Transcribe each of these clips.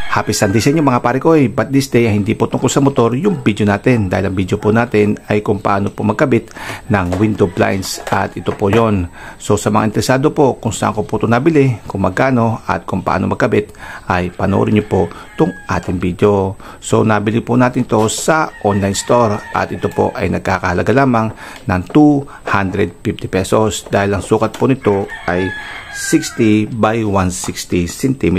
Happy Sunday sa inyo mga pare ko but this day ay hindi po tungkol sa motor yung video natin dahil ang video po natin ay kung paano po magkabit ng window blinds at ito po yon. So sa mga interesado po kung saan ko po ito nabili, kung magkano at kung paano magkabit ay panoorin nyo po itong ating video. So nabili po natin to sa online store at ito po ay nagkakahalaga lamang ng 250 pesos dahil ang sukat po nito ay 60 by 160 cm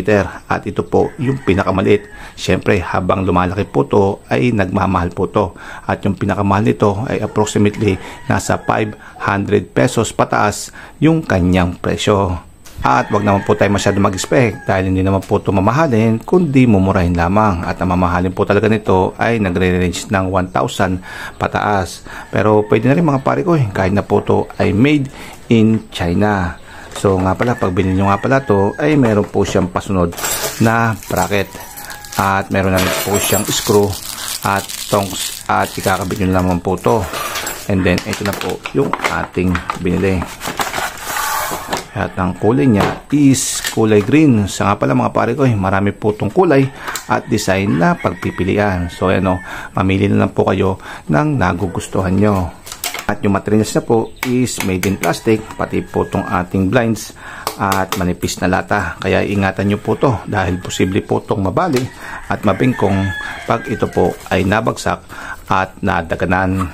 at ito po yung pinakamaliit. Syempre habang lumalaki po to ay nagmamahal po to at yung pinakamahal nito ay approximately nasa 500 pesos pataas yung kanyang presyo. At wag naman po tayo masyado mag-expect dahil hindi naman po ito mamahalin kundi mumurahin lamang at ang mamahalin po talaga nito ay nagre-range ng 1,000 pataas. Pero pwede na rin mga pare ko kahit na po ito ay made in China. So nga pala, pag binili nyo nga pala to ay meron po siyang pasunod na bracket at meron na rin po siyang screw at tongs at ikakabit nyo naman po to. And then ito na po yung ating binili at ang kulay niya is kulay green. Sa nga pala mga pare ko marami po itong kulay at design na pagpipilian. So ano, mamili na lang po kayo ng nagugustuhan nyo. At yung materials na po is made in plastic, pati po itong ating blinds at manipis na lata. Kaya ingatan nyo po to dahil posible po itong mabali at mabingkong pag ito po ay nabagsak at nadaganan.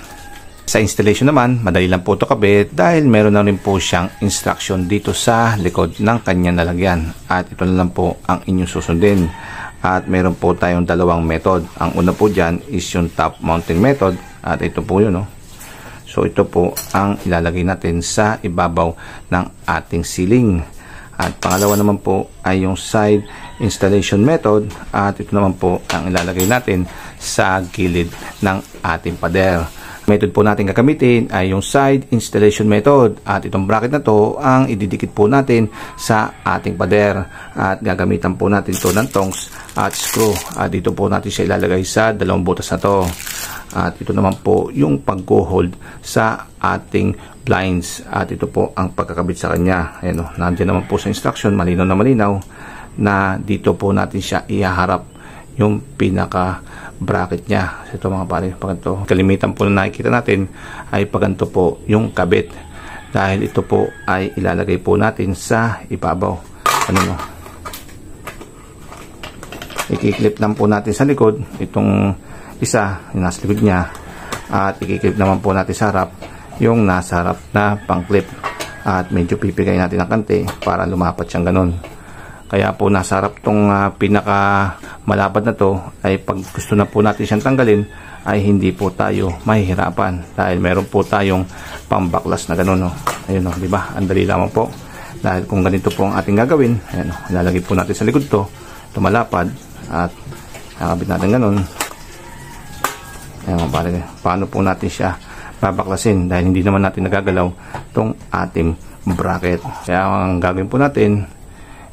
Sa installation naman, madali lang po ito kabit dahil meron na rin po siyang instruction dito sa likod ng kanyang lalagyan. At ito na lang po ang inyong susundin. At meron po tayong dalawang method. Ang una po dyan is yung top mounting method at ito po yun. So ito po ang ilalagay natin sa ibabaw ng ating ceiling. At pangalawa naman po ay yung side installation method at ito naman po ang ilalagay natin sa gilid ng ating pader. Method po natin gagamitin ay yung side installation method at itong bracket na to ang ididikit po natin sa ating pader at gagamitan po natin to ng tongs at screw at dito po natin siya ilalagay sa dalawang butas na to. At ito naman po yung pag-hold sa ating blinds at ito po ang pagkakabit sa kanya. Ayan o, nandiyan naman po sa instruction, malinaw na dito po natin siya ihaharap yung pinaka bracket niya. Ito mga pare, pag ito, kalimitan po na nakikita natin ay pag ito po yung kabit dahil ito po ay ilalagay po natin sa ibabaw. Ano mo? Ikiklip lang po natin sa likod itong isa, yung nasa likod niya at ikiklip naman po natin sa harap yung nasa harap na pang-clip at medyo pipigay natin ng kante para lumapat siyang ganun. Kaya po nasa harap tong pinaka malapad na to ay pag gusto na po natin siyang tanggalin ay hindi po tayo mahihirapan dahil meron po tayong pambaklas na ganun. Ayun di ba? Ang dali lamang po. Dahil kung ganito po ang ating gagawin, ayan ilalagay po natin sa likod to, malapad at nakabit natin ganun. Ayan, paano po natin siya babaklasin dahil hindi naman natin nagagalaw itong ating bracket. Kaya ang gagawin po natin,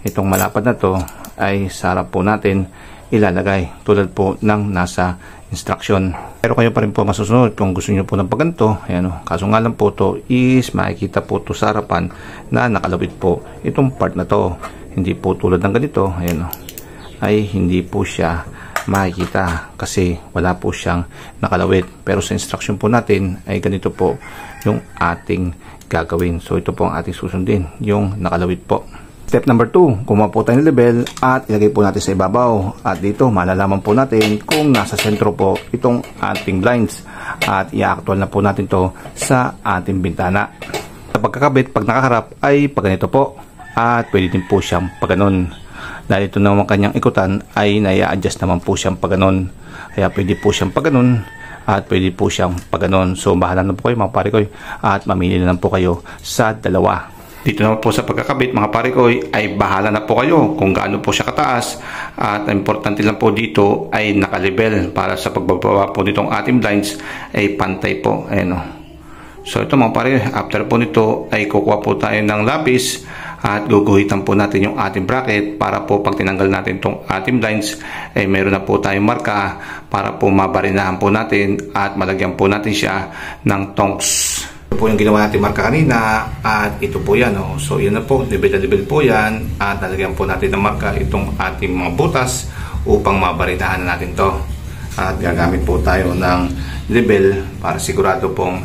itong malapad na to ay sa harap po natin ilalagay tulad po ng nasa instruction. Pero kayo pa rin po masusunod kung gusto nyo po ng pagganto. Ayan, kaso nga lang po to is makikita po to sa harapan na nakalawit po itong part na to. Hindi po tulad ng ganito, ayan, ay hindi po siya makikita kasi wala po siyang nakalawit. Pero sa instruction po natin ay ganito po yung ating gagawin. So ito po ang ating susundin, yung nakalawit po. Step number 2, kumuha po tayo ng level at ilagay po natin sa ibabaw. At dito malalaman po natin kung nasa sentro po itong ating blinds at i-actual na po natin to sa ating bintana. Sa pagkakabit, pag nakaharap ay pag ganito po at pwede din po siyang pag ganon. Dahil ito naman kanyang ikutan ay nai-adjust naman po siyang pag ganon. Kaya pwede po siyang pag ganon at pwede po siyang pag ganon. So bahala na po kayo mga pare ko at mamili na lang po kayo sa dalawa. Dito naman po sa pagkakabit mga pare ko ay bahala na po kayo kung gaano po siya kataas at ang importante lang po dito ay nakalibel para sa pagbaba po nitong ating blinds ay pantay po. Ayan o. So ito mga pare, after po nito ay kukuha po tayo ng lapis at guguhitan po natin yung ating bracket para po pag tinanggal natin itong ating blinds ay meron na po tayong marka para po mabarinahan po natin at malagyan po natin siya ng tongs. Ito po yung ginawa natin marka kanina at ito po yan. So yan na po, level na level po yan at nalagyan po natin ng marka itong ating mga butas upang mabarinahan natin to. At gagamit po tayo ng level para sigurado pong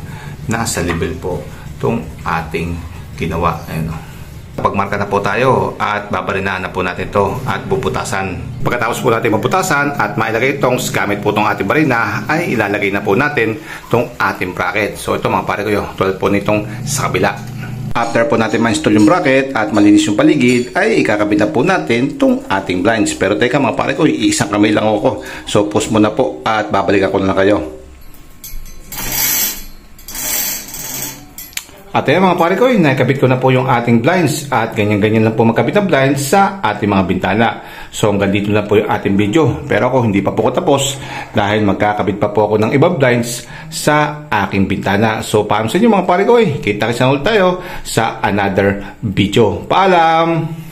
nasa level po itong ating ginawa. Ayan, pagmarka na po tayo at babarinahan na po natin to at bubutasan. Pagkatapos po natin mabutasan at mailagay itong gamit po itong ating barina, ay ilalagay na po natin itong ating bracket. So ito mga pare ko, tulad po nitong sa kabila. After po natin ma-install yung bracket at malinis yung paligid, ay ikakabit na po natin itong ating blinds. Pero teka mga pare ko, iisang kamay lang ako. So pause muna po at babalikan ko na lang kayo. At ayan mga pare ko, nakikabit ko na po yung ating blinds at ganyan-ganyan lang po magkabit ng blinds sa ating mga bintana. So hanggang dito na po yung ating video. Pero ako hindi pa po ko tapos dahil magkakabit pa po ako ng ibang blinds sa aking bintana. So paalam sa inyo mga pare ko, kita-kits na ulit tayo sa another video. Paalam!